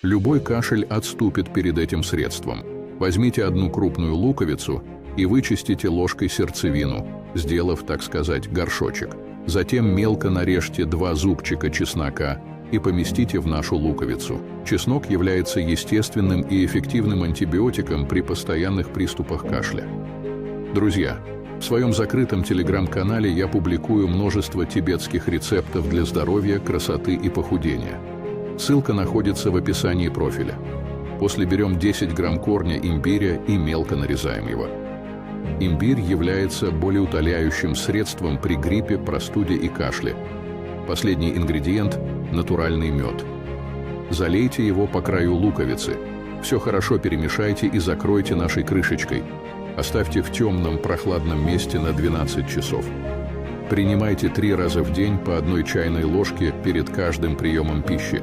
Любой кашель отступит перед этим средством. Возьмите одну крупную луковицу и вычистите ложкой сердцевину, сделав, так сказать, горшочек. Затем мелко нарежьте 2 зубчика чеснока и поместите в нашу луковицу. Чеснок является естественным и эффективным антибиотиком при постоянных приступах кашля. Друзья, в своем закрытом телеграм-канале я публикую множество тибетских рецептов для здоровья, красоты и похудения. Ссылка находится в описании профиля. После берем 10 грамм корня имбиря и мелко нарезаем его. Имбирь является болеутоляющим средством при гриппе, простуде и кашле. Последний ингредиент – натуральный мед. Залейте его по краю луковицы. Все хорошо перемешайте и закройте нашей крышечкой. Оставьте в темном, прохладном месте на 12 часов. Принимайте 3 раза в день по 1 чайной ложке перед каждым приемом пищи.